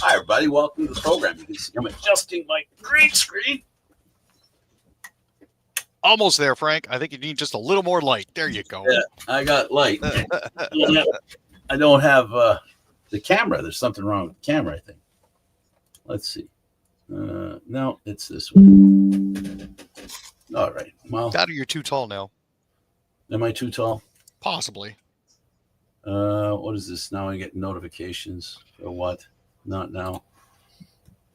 Hi, everybody. Welcome to the program. You can see I'm adjusting my green screen. Almost there, Frank. I think you need just a little more light. There you go. Yeah, I got light. I don't have the camera. There's something wrong with the camera, I think. Let's see. No, it's this one. All right. Well, God, you're too tall now. Am I too tall? Possibly. What is this? Now I get notifications for what? Not now.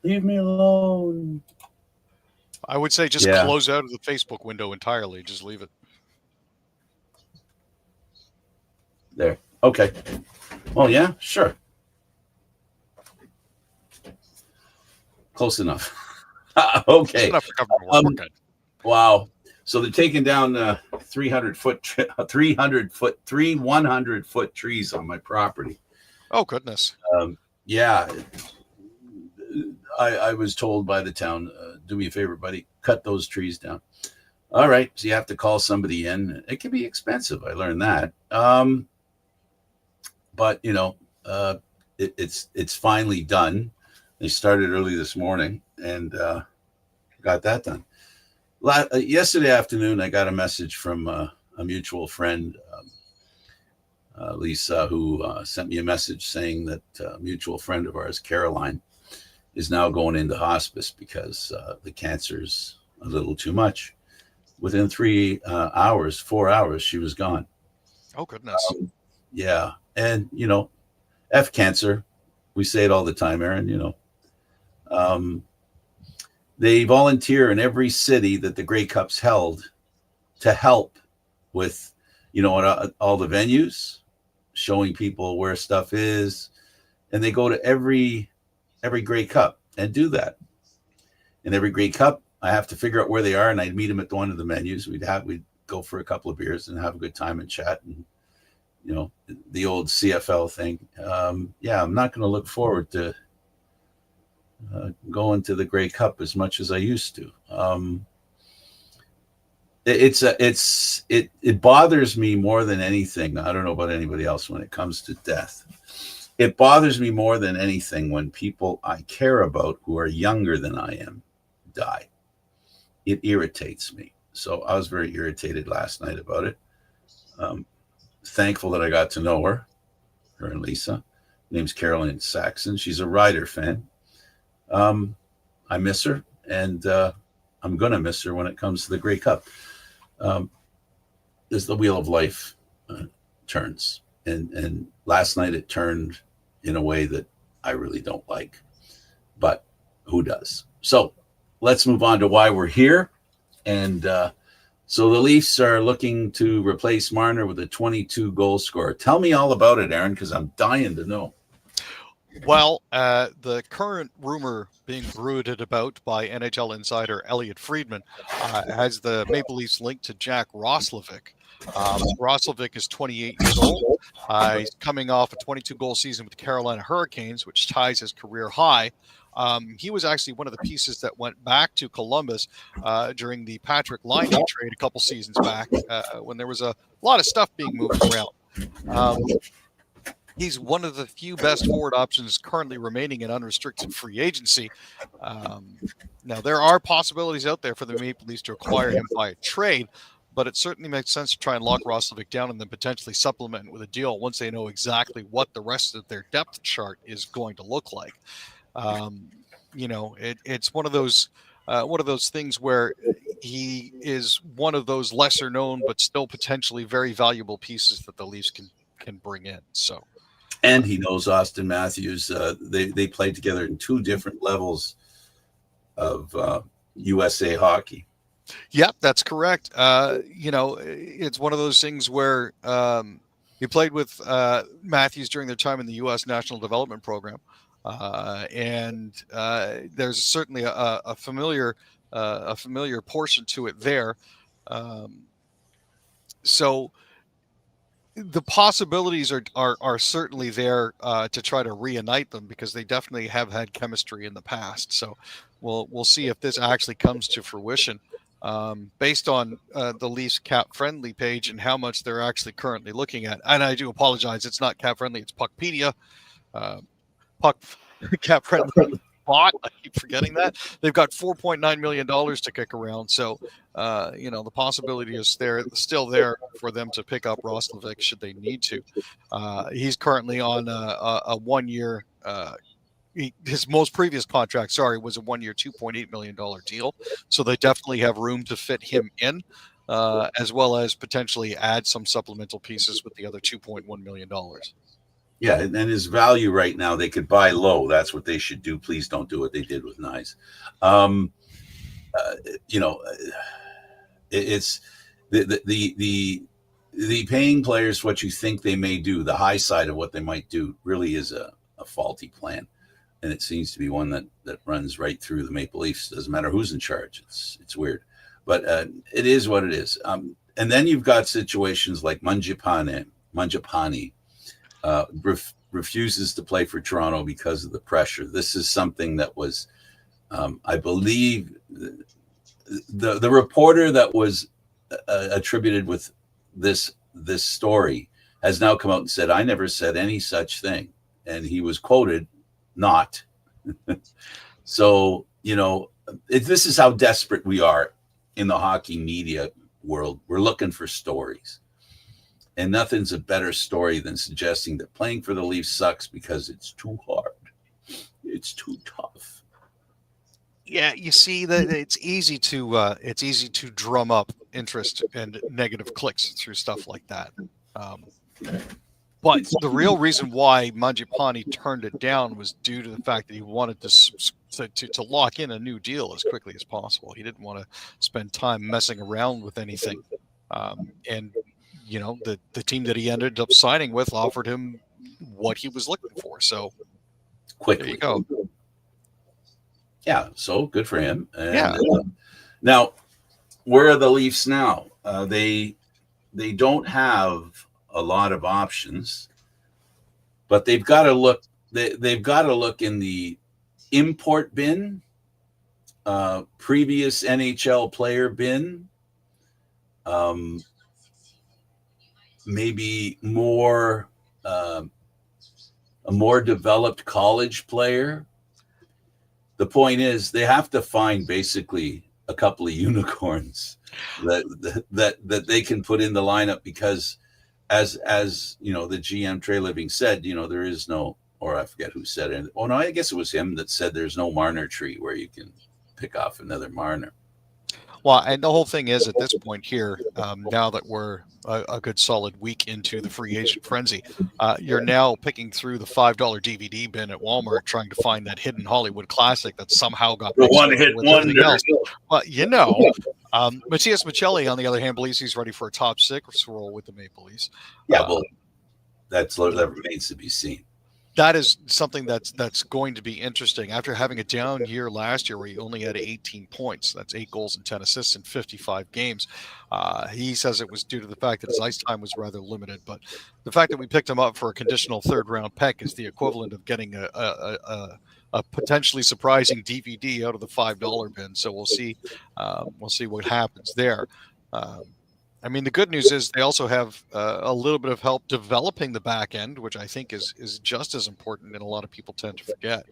Leave me alone. I would say just close out of the Facebook window entirely. Just leave it. There. Okay. Oh, yeah? Sure. Close enough. Okay. Enough for government work. Good. Wow. So they're taking down 300-foot trees on my property. Oh, goodness. Yeah. I was told by the town, do me a favor, buddy, cut those trees down. All right. So you have to call somebody in. It can be expensive. I learned that. But, you know, it's finally done. They started early this morning and got that done. Yesterday afternoon, I got a message from a mutual friend, Lisa, who sent me a message saying that a mutual friend of ours, Caroline, is now going into hospice because the cancer's a little too much. Within 4 hours, she was gone. Oh, goodness. Yeah. And, you know, F cancer. We say it all the time, Aaron, you know. They volunteer in every city that the Grey Cup's held to help with, you know, all the venues, showing people where stuff is. And they go to every Grey Cup and do that. In every Grey Cup, I have to figure out where they are, and I'd meet them at one of the venues. We'd go for a couple of beers and have a good time and chat, and you know, the old CFL thing. Yeah, I'm not going to look forward to going to the Grey Cup as much as I used to. It bothers me more than anything. I don't know about anybody else when it comes to death. It bothers me more than anything when people I care about who are younger than I am die. It irritates me. So I was very irritated last night about it. Thankful that I got to know her and Lisa. Her name's Caroline Saxon. She's a Rider fan. I miss her, and I'm going to miss her when it comes to the Grey Cup. As the wheel of life turns. And last night it turned in a way that I really don't like. But who does? So let's move on to why we're here. And so the Leafs are looking to replace Marner with a 22-goal scorer. Tell me all about it, Aaron, because I'm dying to know. Well, the current rumor being bruited about by NHL insider Elliot Friedman has the Maple Leafs linked to Jack Roslovic. Roslovic is 28 years old. He's coming off a 22-goal season with the Carolina Hurricanes, which ties his career high. He was actually one of the pieces that went back to Columbus during the Patrick Laine trade a couple seasons back when there was a lot of stuff being moved around. He's one of the few best forward options currently remaining in unrestricted free agency. Now, there are possibilities out there for the Maple Leafs to acquire him via trade, but it certainly makes sense to try and lock Roslovic down and then potentially supplement with a deal once they know exactly what the rest of their depth chart is going to look like. You know, it's one of those things where he is one of those lesser known but still potentially very valuable pieces that the Leafs can bring in. So. And he knows Austin Matthews. They played together in two different levels of USA hockey. Yep, that's correct. You know, it's one of those things where he played with Matthews during their time in the U.S. National Development Program. And there's certainly a familiar portion to it there. So the possibilities are certainly there to try to reunite them because they definitely have had chemistry in the past. So we'll see if this actually comes to fruition based on the Leafs cap friendly page and how much they're actually currently looking at. And I do apologize, it's not cap friendly, it's Puckpedia. cap friendly spot. I keep forgetting that. They've got $4.9 million to kick around. So, the possibility is still there for them to pick up Roslovic should they need to. He's currently on a 1 year. His most previous contract, was a 1 year, $2.8 million deal. So they definitely have room to fit him in, as well as potentially add some supplemental pieces with the other $2.1 million. Yeah, and his value right now, they could buy low. That's what they should do. Please don't do what they did with Nyes. It's the paying players what you think they may do. The high side of what they might do really is a faulty plan, and it seems to be one that runs right through the Maple Leafs. Doesn't matter who's in charge. It's weird, but it is what it is. And then you've got situations like Mangiapane refuses to play for Toronto because of the pressure. This is something that was, I believe, the reporter that was attributed with this story has now come out and said, I never said any such thing. And he was quoted not. So, this is how desperate we are in the hockey media world. We're looking for stories. And nothing's a better story than suggesting that playing for the Leafs sucks because it's too hard. It's too tough. Yeah, you see that it's easy to drum up interest and negative clicks through stuff like that. But the real reason why Mangiapane turned it down was due to the fact that he wanted to lock in a new deal as quickly as possible. He didn't want to spend time messing around with anything, and the team that he ended up signing with offered him what he was looking for. So quickly, there you go. Yeah, so good for him. And, yeah. Now, where are the Leafs now? They don't have a lot of options, but they've got to look. They've got to look in the import bin, previous NHL player bin. Maybe more a more developed college player. The point is they have to find basically a couple of unicorns that they can put in the lineup, because as the GM Treliving said, there is no, or I forget who said it. Oh no, I guess it was him that said there's no Marner tree where you can pick off another Marner. Well, and the whole thing is at this point here, now that we're a good solid week into the free agent frenzy, you're now picking through the $5 DVD bin at Walmart trying to find that hidden Hollywood classic that somehow got the one hit wonder. Else. Well, Matthias Michelli, on the other hand, believes he's ready for a top six role with the Maple Leafs. Yeah, well, that remains to be seen. That is something that's going to be interesting. After having a down year last year where he only had 18 points, that's 8 goals and 10 assists in 55 games. He says it was due to the fact that his ice time was rather limited. But the fact that we picked him up for a conditional third-round pick is the equivalent of getting a potentially surprising DVD out of the $5 bin. So we'll see what happens there. The good news is they also have a little bit of help developing the back end, which I think is just as important, and a lot of people tend to forget.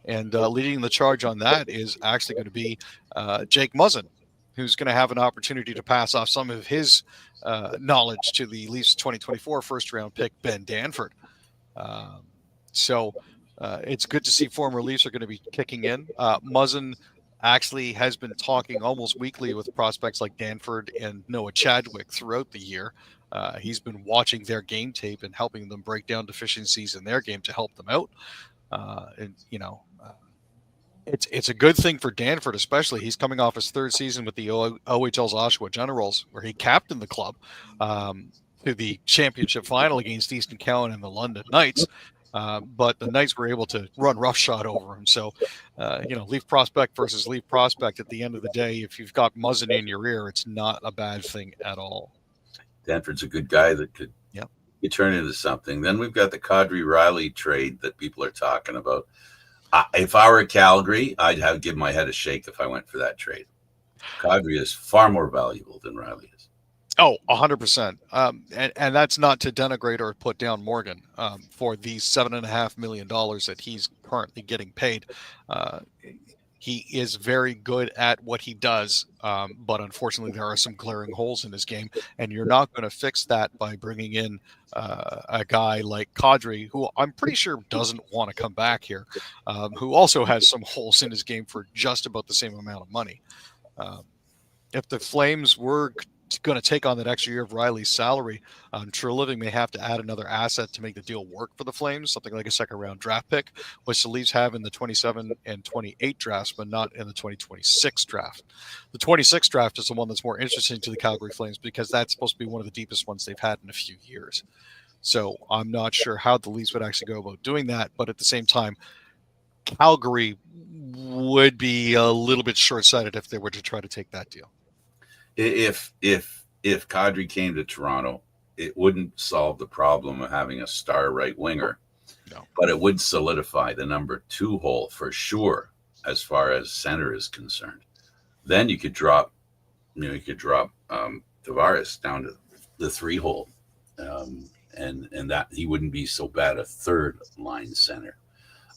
And leading the charge on that is actually going to be Jake Muzzin, who's going to have an opportunity to pass off some of his knowledge to the Leafs 2024 first-round pick, Ben Danford. So it's good to see former Leafs are going to be kicking in. Muzzin actually has been talking almost weekly with prospects like Danford and Noah Chadwick throughout the year. He's been watching their game tape and helping them break down deficiencies in their game to help them out. It's a good thing for Danford, especially. He's coming off his third season with the OHL's Oshawa Generals, where he captained the club to the championship final against Easton Cowan and the London Knights. But the Knights were able to run roughshod over him. So, Leaf prospect versus Leaf prospect, at the end of the day, if you've got Muzzin in your ear, it's not a bad thing at all. Danford's a good guy that could turn into something. Then we've got the Kadri-Riley trade that people are talking about. If I were Calgary, I'd give my head a shake if I went for that trade. Kadri is far more valuable than Riley is. Oh, 100%. And that's not to denigrate or put down Morgan for the $7.5 million that he's currently getting paid. Uh, he is very good at what he does, but unfortunately, there are some glaring holes in his game, and you're not going to fix that by bringing in a guy like Kadri, who I'm pretty sure doesn't want to come back here, who also has some holes in his game for just about the same amount of money. Um, if the Flames were going to take on that extra year of Riley's salary, Treliving may have to add another asset to make the deal work for the Flames, something like a second-round draft pick, which the Leafs have in the 27 and 28 drafts, but not in the 2026 draft. The 26 draft is the one that's more interesting to the Calgary Flames because that's supposed to be one of the deepest ones they've had in a few years. So I'm not sure how the Leafs would actually go about doing that, but at the same time, Calgary would be a little bit short-sighted if they were to try to take that deal. If Kadri came to Toronto, it wouldn't solve the problem of having a star right winger, No. but it would solidify the number 2 hole for sure as far as center is concerned. Then you could drop Tavares down to the 3 hole, and that he wouldn't be so bad a third line center.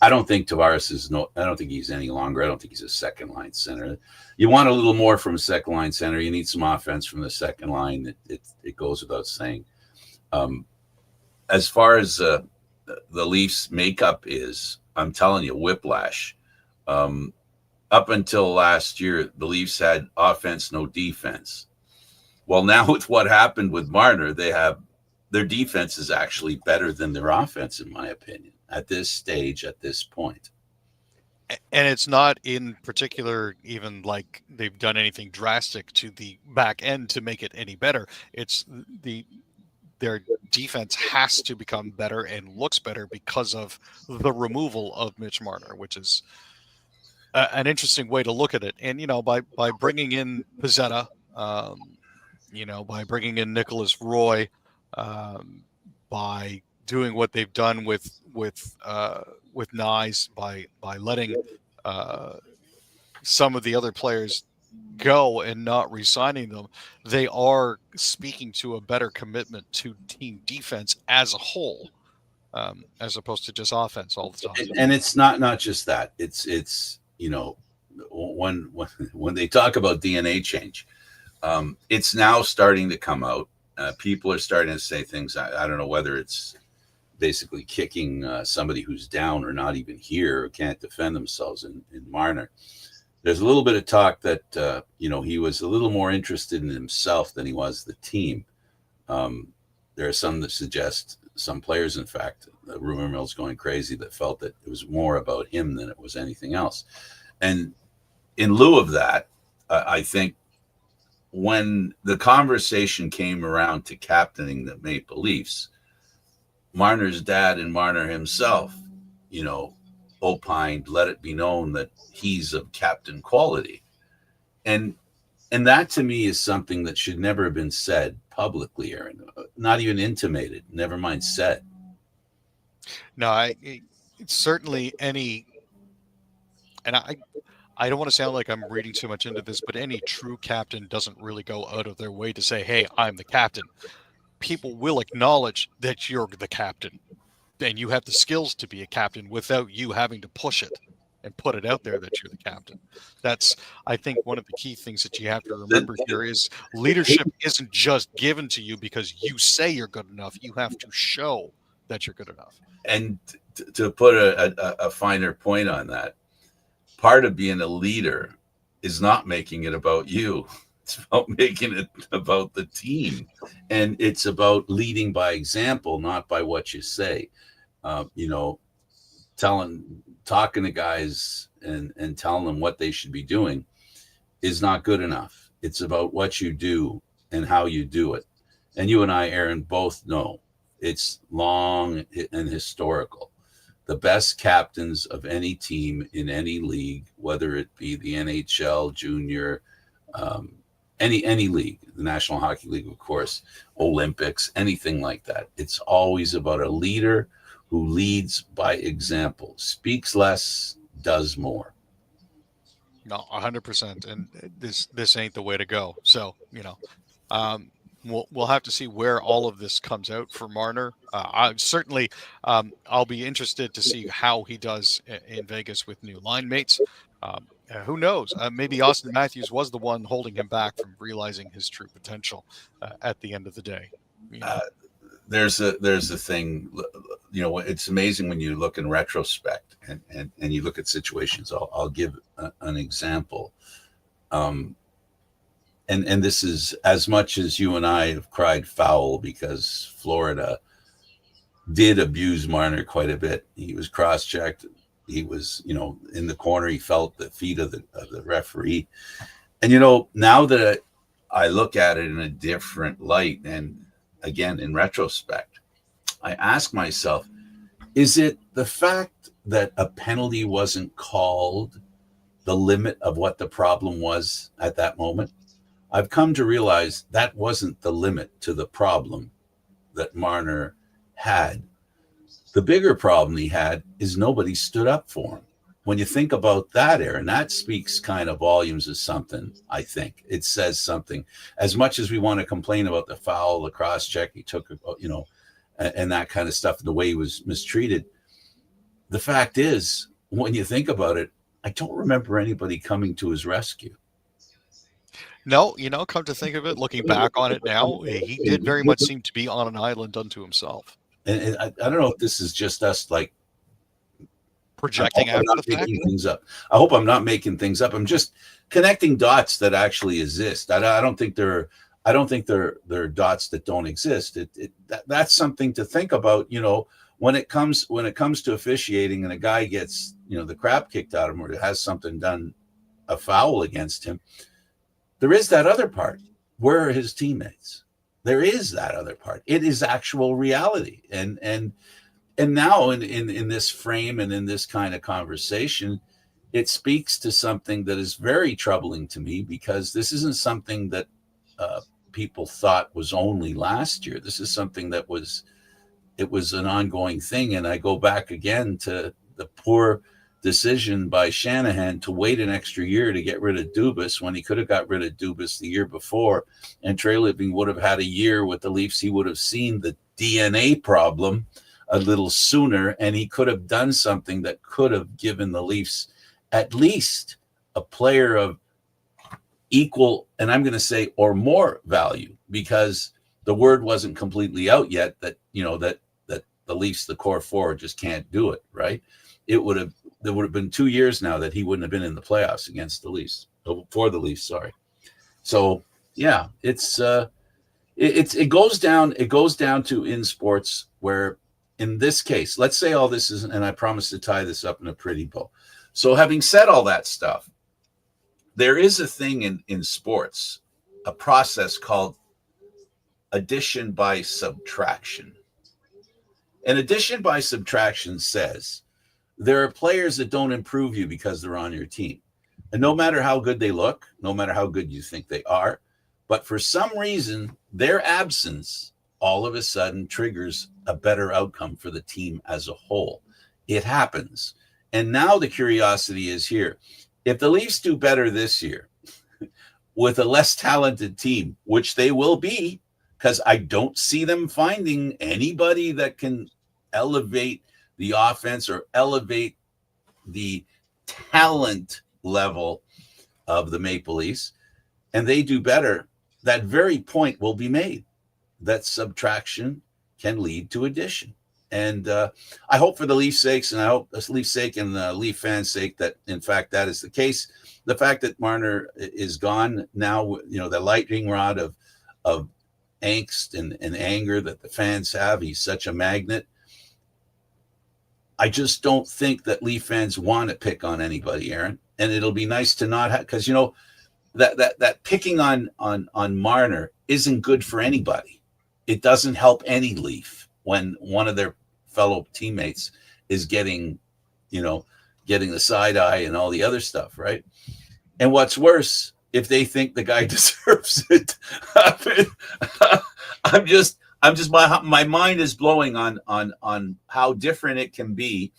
I don't think Tavares is I don't think he's any longer. I don't think he's a second line center. You want a little more from a second line center. You need some offense from the second line. It goes without saying. As far as the Leafs makeup is, I'm telling you, whiplash. Up until last year, the Leafs had offense, no defense. Well, now with what happened with Marner, their defense is actually better than their offense, in my opinion, at this stage, at this point. And it's not in particular even like they've done anything drastic to the back end to make it any better. It's their defense has to become better and looks better because of the removal of Mitch Marner, which is an interesting way to look at it. And by bringing in Pizzetta, by bringing in Nicholas Roy, by doing what they've done with Nyes, by letting some of the other players go and not re-signing them, they are speaking to a better commitment to team defense as a whole, as opposed to just offense all the time. And it's not just that. It's when they talk about DNA change, it's now starting to come out. People are starting to say things. I don't know whether it's basically kicking somebody who's down or not even here or can't defend themselves in Marner. There's a little bit of talk that, he was a little more interested in himself than he was the team. There are some that suggest, some players, in fact, the rumor mill's going crazy, that felt that it was more about him than it was anything else. And in lieu of that, I think when the conversation came around to captaining the Maple Leafs, Marner's dad and Marner himself, opined, let it be known that he's of captain quality. And that to me is something that should never have been said publicly, Aaron. Not even intimated, never mind said. No, it's certainly any, and I don't want to sound like I'm reading too much into this, but any true captain doesn't really go out of their way to say, hey, I'm the captain. People will acknowledge that you're the captain and you have the skills to be a captain without you having to push it and put it out there that you're the captain. That's, I think, one of the key things that you have to remember here is leadership isn't just given to you because you say you're good enough. You have to show that you're good enough. And to put a finer point on that, part of being a leader is not making it about you. It's about making it about the team. And it's about leading by example, not by what you say. Talking to guys and telling them what they should be doing is not good enough. It's about what you do and how you do it. And you and I, Aaron, both know it's long and historical. The best captains of any team in any league, whether it be the NHL, junior, any league, the National Hockey League, of course, Olympics, anything like that. It's always about a leader who leads by example, speaks less, does more. No, 100%. And this ain't the way to go. So, We'll have to see where all of this comes out for Marner. I certainly, I'll be interested to see how he does in Vegas with new line mates. Who knows? Maybe Austin Matthews was the one holding him back from realizing his true potential at the end of the day. You know? There's a thing, you know, it's amazing when you look in retrospect and you look at situations. I'll give an example. And this is as much as you and I have cried foul because Florida did abuse Marner quite a bit. He was cross-checked. He was, you know, in the corner. He felt the feet of the referee. And, you know, now that I look at it in a different light, and again, in retrospect, I ask myself, is it the fact that a penalty wasn't called the limit of what the problem was at that moment? I've come to realize that wasn't the limit to the problem that Marner had. The bigger problem he had is nobody stood up for him. When you think about that, Aaron, that speaks kind of volumes of something, I think. It says something. As much as we want to complain about the foul, the cross-check he took, you know, and that kind of stuff, the way he was mistreated, the fact is, when you think about it, I don't remember anybody coming to his rescue. No, you know, come to think of it, looking back on it now, he did very much seem to be on an island unto himself. And I don't know if this is just us, like, Projecting after the fact. Things up. I hope I'm not making things up. I'm just connecting dots that actually exist. I don't think they're dots that don't exist. That's something to think about. You know, when it comes to officiating and a guy gets, you know, the crap kicked out of him or has something done, a foul against him, there is that other part. Where are his teammates? There is that other part. It is actual reality. And now in this frame and in this kind of conversation, it speaks to something that is very troubling to me, because this isn't something that people thought was only last year. This is something that was an ongoing thing. And I go back again to the poor decision by Shanahan to wait an extra year to get rid of Dubas when he could have got rid of Dubas the year before. And Treliving would have had a year with the Leafs. He would have seen the DNA problem a little sooner, and he could have done something that could have given the Leafs at least a player of equal, and I'm going to say, or more value, because the word wasn't completely out yet that, you know, that the Leafs, the core four, just can't do it, right? There would have been 2 years now that he wouldn't have been in the playoffs against the Leafs, for the Leafs, sorry. So yeah, it goes down to, in sports, where in this case, let's say all this isn't, and I promise to tie this up in a pretty bow. So having said all that stuff, there is a thing in sports, a process called addition by subtraction. And addition by subtraction says there are players that don't improve you because they're on your team. And no matter how good they look, no matter how good you think they are, but for some reason, their absence all of a sudden triggers a better outcome for the team as a whole. It happens. And now the curiosity is here. If the Leafs do better this year with a less talented team, which they will be, because I don't see them finding anybody that can elevate the offense or elevate the talent level of the Maple Leafs, and they do better, that very point will be made, that subtraction can lead to addition. And I hope for the Leafs' sakes, and I hope the Leafs' sake and the Leaf fans' sake, that in fact that is the case. The fact that Marner is gone now, you know, the lightning rod of angst and anger that the fans have, he's such a magnet. I just don't think that Leaf fans want to pick on anybody, Aaron. And it'll be nice to not have, because, you know, that picking on Marner isn't good for anybody. It doesn't help any Leaf when one of their fellow teammates is getting the side eye and all the other stuff, right? And what's worse, if they think the guy deserves it, my mind is blowing on how different it can be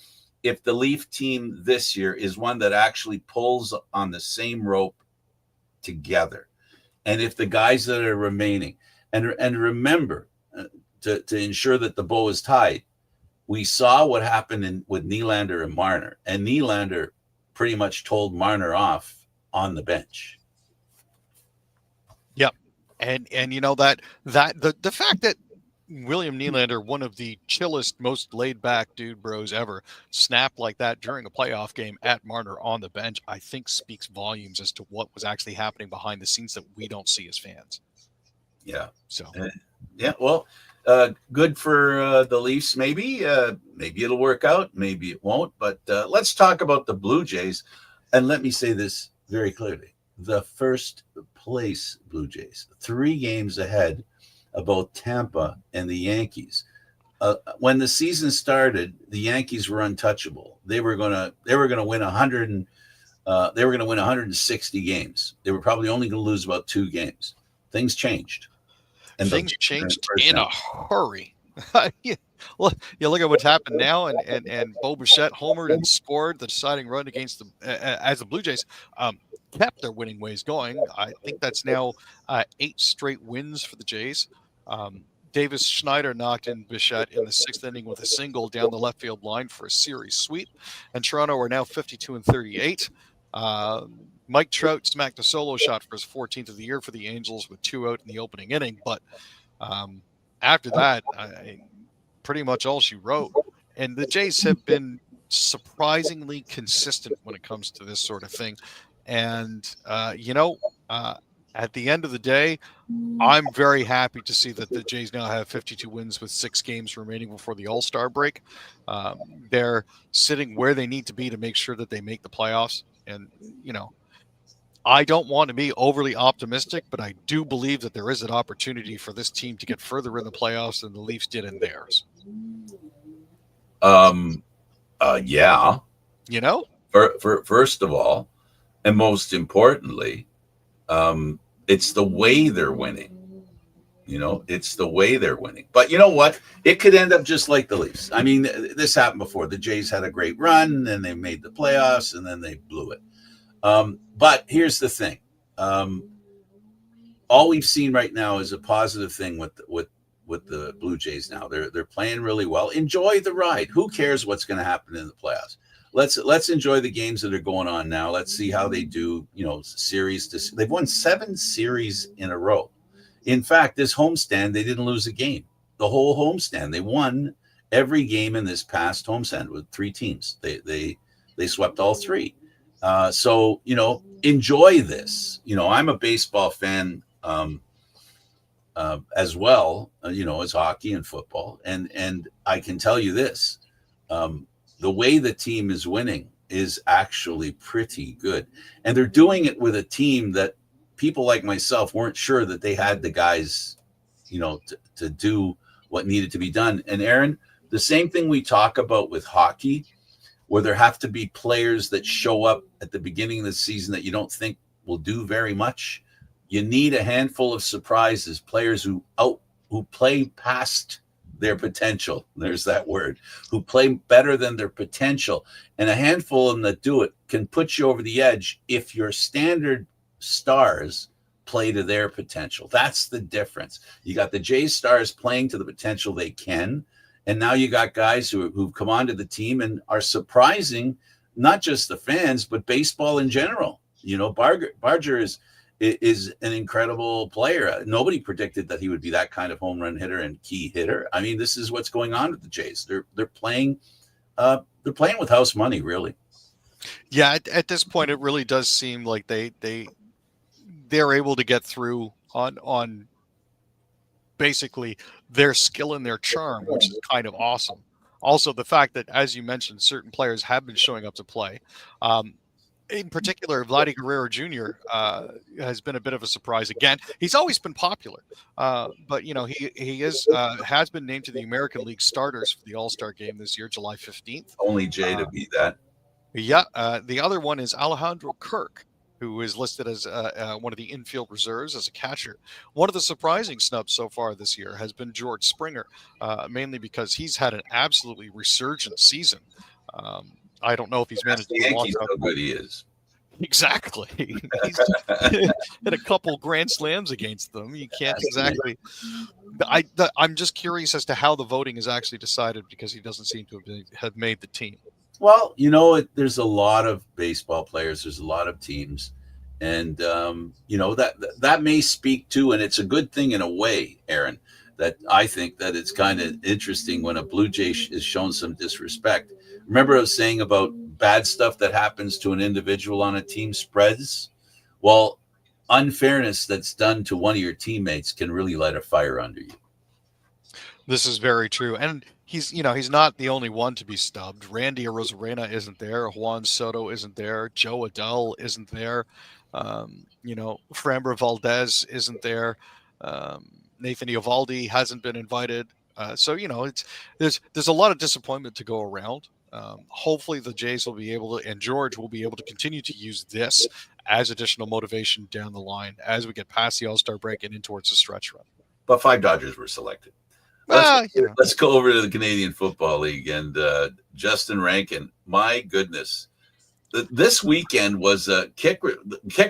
if the Leaf team this year is one that actually pulls on the same rope together. And if the guys that are remaining, And remember, to ensure that the bow is tied, we saw what happened with Nylander and Marner, and Nylander pretty much told Marner off on the bench. Yep. And the fact that William Nylander, one of the chillest, most laid back dude bros ever, snapped like that during a playoff game at Marner on the bench, I think speaks volumes as to what was actually happening behind the scenes that we don't see as fans. Yeah. So yeah, well, good for the Leafs. Maybe it'll work out. Maybe it won't. But let's talk about the Blue Jays. And let me say this very clearly. The first place Blue Jays, 3 games ahead of both Tampa and the Yankees. When the season started, the Yankees were untouchable. They were gonna win 100 and they were gonna win 160 games. They were probably only gonna lose about 2 games. Things changed. And things changed in a hurry. You look at what's happened now, and Bo Bichette homered and scored the deciding run against as the Blue Jays kept their winning ways going. I think that's now 8 straight wins for the Jays. Davis Schneider knocked in Bichette in the 6th inning with a single down the left field line for a series sweep, and Toronto are now 52-38. Mike Trout smacked a solo shot for his 14th of the year for the Angels with 2 out in the opening inning. But after that, pretty much all she wrote. And the Jays have been surprisingly consistent when it comes to this sort of thing. And, at the end of the day, I'm very happy to see that the Jays now have 52 wins with 6 games remaining before the All-Star break. They're sitting where they need to be to make sure that they make the playoffs. And, I don't want to be overly optimistic, but I do believe that there is an opportunity for this team to get further in the playoffs than the Leafs did in theirs. Yeah. First of all, and most importantly, it's the way they're winning. It's the way they're winning. But you know what? It could end up just like the Leafs. I mean, this happened before. The Jays had a great run, and they made the playoffs, and then they blew it. But here's the thing. All we've seen right now is a positive thing with the Blue Jays now. They're playing really well. Enjoy the ride. Who cares what's going to happen in the playoffs? Let's enjoy the games that are going on now. Let's see how they do, series. They've won 7 series in a row. In fact, this homestand, they didn't lose a game. The whole homestand, they won every game in this past homestand with 3 teams. They swept all 3. So, enjoy this. I'm a baseball fan as well, as hockey and football. And I can tell you this, the way the team is winning is actually pretty good. And they're doing it with a team that people like myself weren't sure that they had the guys, to do what needed to be done. And Aaron, the same thing we talk about with hockey, where there have to be players that show up at the beginning of the season that you don't think will do very much. You need a handful of surprises, players who play past their potential. There's that word, who play better than their potential. And a handful of them that do it can put you over the edge if your standard stars play to their potential. That's the difference. You got the Jays stars playing to the potential they can. And now you got guys who've come onto the team and are surprising, not just the fans, but baseball in general. Barger is an incredible player. Nobody predicted that he would be that kind of home run hitter and key hitter. I mean, this is what's going on with the Jays. They're playing with house money, really. Yeah, at this point, it really does seem like they're able to get through on basically their skill and their charm, which is kind of awesome. Also, the fact that, as you mentioned, certain players have been showing up to play. In particular, Vladdy Guerrero Jr. Has been a bit of a surprise again. He's always been popular, but he has been named to the American League starters for the All-Star game this year, July 15th. Only Jay to beat that. Yeah, the other one is Alejandro Kirk, who is listed as one of the infield reserves as a catcher. One of the surprising snubs so far this year has been George Springer, mainly because he's had an absolutely resurgent season. I don't know if he's managed to Yankees how good he is. Exactly. He's hit a couple grand slams against them. You can't exactly. I'm just curious as to how the voting is actually decided because he doesn't seem to have made the team. Well, there's a lot of baseball players. There's a lot of teams, and that may speak to, and it's a good thing in a way, Aaron. That I think that it's kind of interesting when a Blue Jay is shown some disrespect. Remember, I was saying about bad stuff that happens to an individual on a team spreads. Well, unfairness that's done to one of your teammates can really light a fire under you. This is very true, and he's not the only one to be stubbed. Randy Arozarena isn't there. Juan Soto isn't there. Joe Adele isn't there. Framber Valdez isn't there. Nathan Eovaldi hasn't been invited. So there's a lot of disappointment to go around. Hopefully the Jays will be able to, and George will be able to continue to use this as additional motivation down the line as we get past the All-Star break and in towards the stretch run. But 5 Dodgers were selected. Let's go over to the Canadian Football League and Justin Rankin. My goodness, this weekend was kick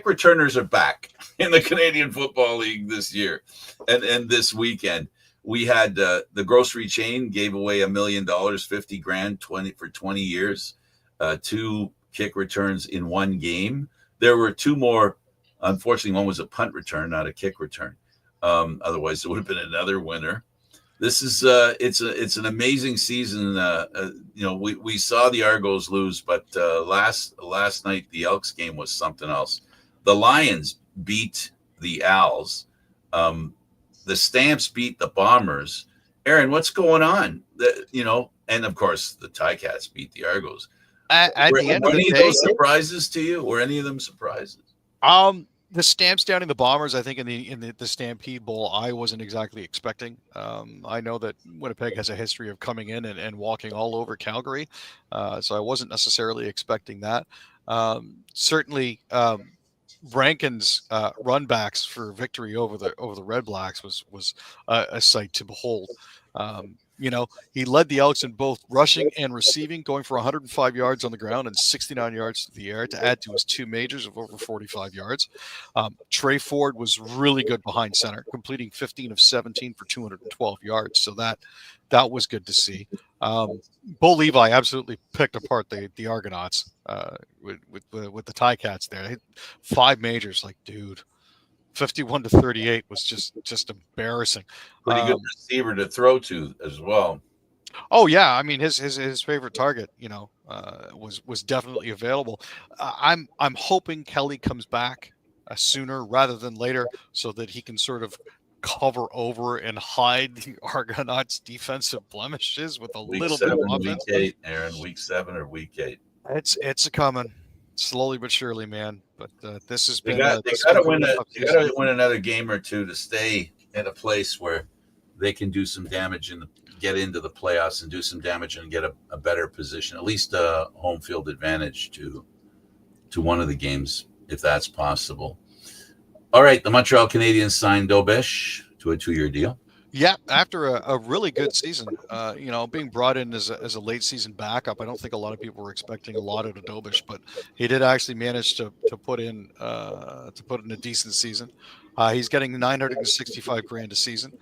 returners are back in the Canadian Football League this year, and this weekend we had the grocery chain gave away $1 million, 50 grand, 20 years, 2 kick returns in one game. There were 2 more. Unfortunately, one was a punt return, not a kick return. Otherwise, it would have been another winner. This is it's an amazing season. We saw the Argos lose, but last night the Elks game was something else. The Lions beat the Owls. The Stamps beat the Bombers. Aaron, what's going on? And of course the Ticats beat the Argos. At the end of the day, those surprises to you? Were any of them surprises? The Stamps downing the Bombers, I think in the Stampede Bowl, I wasn't exactly expecting. I know that Winnipeg has a history of coming in and walking all over Calgary, so I wasn't necessarily expecting that. Certainly, Rankin's runbacks for victory over the Red Blacks was a sight to behold. He led the Elks in both rushing and receiving, going for 105 yards on the ground and 69 yards through the air to add to his 2 majors of over 45 yards. Trey Ford was really good behind center, completing 15 of 17 for 212 yards. So that was good to see. Bo Levi absolutely picked apart the Argonauts with the Ticats there. They had 5 majors, like, dude. 51-38 was just embarrassing. Pretty good receiver to throw to as well. Oh yeah, I mean his favorite target, was definitely available. I'm hoping Kelly comes back sooner rather than later, so that he can sort of cover over and hide the Argonauts' defensive blemishes with a little bit of offense. Week 8, Aaron. Week 7 or week 8. It's a coming. Slowly but surely, man. But this has been. They got to win another game or two to stay in a place where they can do some damage and get into the playoffs and do some damage and get a better position, at least a home field advantage to one of the games, if that's possible. All right, the Montreal Canadiens signed Dobish to a 2-year deal. Yeah, after a really good season, being brought in as a late season backup, I don't think a lot of people were expecting a lot out of Dobish, but he did actually manage to put in a decent season. He's getting $965,000 a season.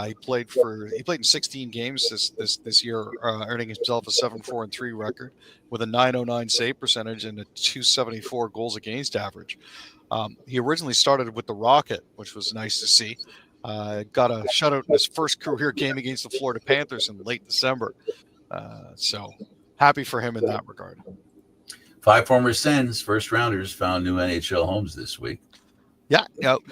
He played in 16 games this year, earning himself a 7-4-3 record with a .909 save percentage and a .274 goals against average. He originally started with the Rocket, which was nice to see. Got a shutout in his first career game against the Florida Panthers in late December. So happy for him in that regard. 5 former Sens first rounders found new NHL homes this week. Yeah,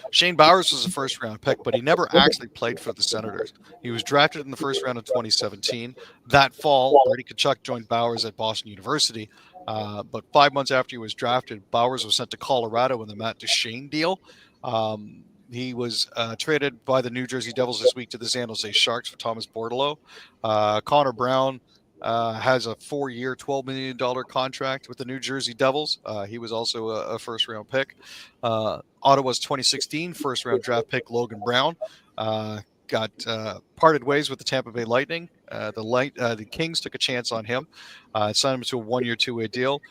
Shane Bowers was a first-round pick, but he never actually played for the Senators. He was drafted in the first round of 2017. That fall, Brady Tkachuk joined Bowers at Boston University. But 5 months after he was drafted, Bowers was sent to Colorado in the Matt Duchene deal. He was traded by the New Jersey Devils this week to the San Jose Sharks for Thomas Bordeleau. Connor Brown has a 4-year, $12 million contract with the New Jersey Devils. He was also a first-round pick. Ottawa's 2016 first-round draft pick, Logan Brown, got parted ways with the Tampa Bay Lightning. The Kings took a chance on him, signed him to a 1-year, 2-way deal.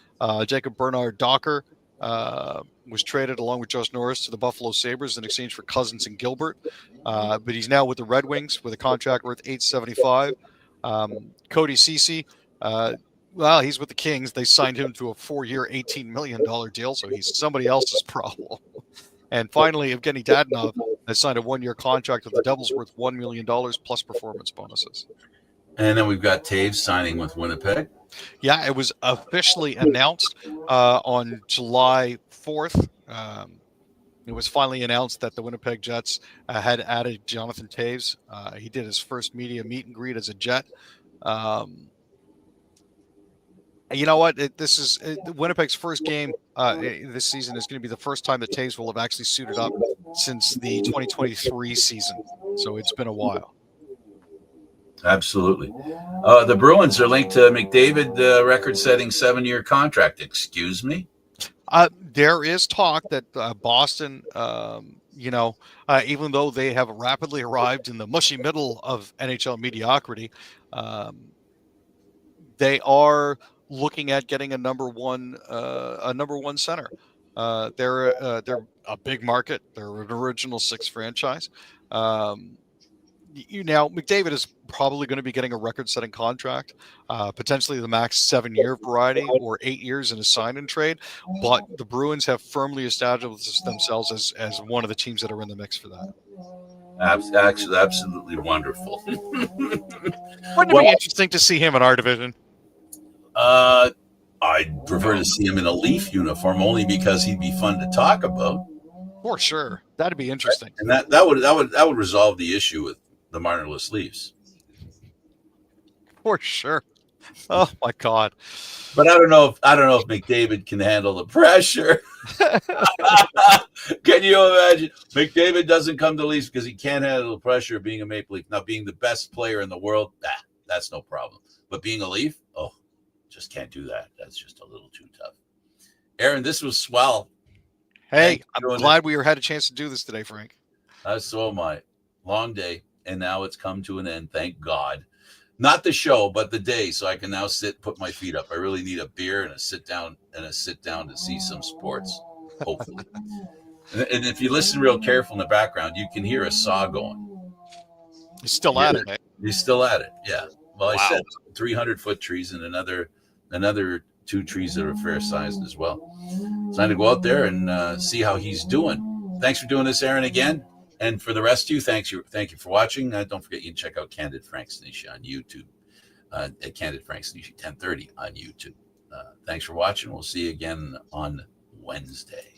Jacob Bernard Docker was traded along with Josh Norris to the Buffalo Sabres in exchange for Cousins and Gilbert. But he's now with the Red Wings with a contract worth $875. Cody Ceci, well, he's with the Kings. They signed him to a 4-year, $18 million deal, so he's somebody else's problem. And finally, Evgeny Dadonov has signed a 1-year contract with the Devils worth $1 million plus performance bonuses. And then we've got Taves signing with Winnipeg. Yeah, it was officially announced on July 4th. It was finally announced that the Winnipeg Jets had added Jonathan Taves. He did his first media meet and greet as a Jet. You know what? This is Winnipeg's first game this season is going to be the first time that Taves will have actually suited up since the 2023 season. So it's been a while. Absolutely. The Bruins are linked to McDavid, record-setting 7-year contract. Excuse me? There is talk that Boston, even though they have rapidly arrived in the mushy middle of NHL mediocrity, they are looking at getting a number one center. They're a big market. They're an original 6 franchise. Now McDavid is probably going to be getting a record-setting contract, potentially the max 7-year variety or 8 years in a sign and trade. But the Bruins have firmly established themselves as one of the teams that are in the mix for that. Actually, absolutely wonderful. Wouldn't it be interesting to see him in our division? I'd prefer to see him in a Leaf uniform only because he'd be fun to talk about. For sure, that'd be interesting, and that would resolve the issue with the Marnerless Leafs. For sure. Oh my God! But I don't know if McDavid can handle the pressure. Can you imagine? McDavid doesn't come to Leafs because he can't handle the pressure of being a Maple Leaf. Now, being the best player in the world, that's no problem. But being a Leaf, just can't do that. That's just a little too tough. Aaron, this was swell. Hey, I'm glad we had a chance to do this today, Frank. So am I. Long day, and now it's come to an end. Thank God. Not the show, but the day, so I can now sit, put my feet up. I really need a beer and a sit down to see some sports, hopefully. And if you listen real careful in the background, you can hear a saw going. He's still at it. He's still at it. Yeah. Well, wow. I said 300-foot trees and another 2 trees that are fair sized as well. It's time to go out there and see how he's doing. Thanks for doing this, Aaron, again. And for the rest of you, thank you for watching. Don't forget you can check out Candid Frank Stanisha on YouTube at Candid Frank Stanisha 10:30 on YouTube. Thanks for watching. We'll see you again on Wednesday.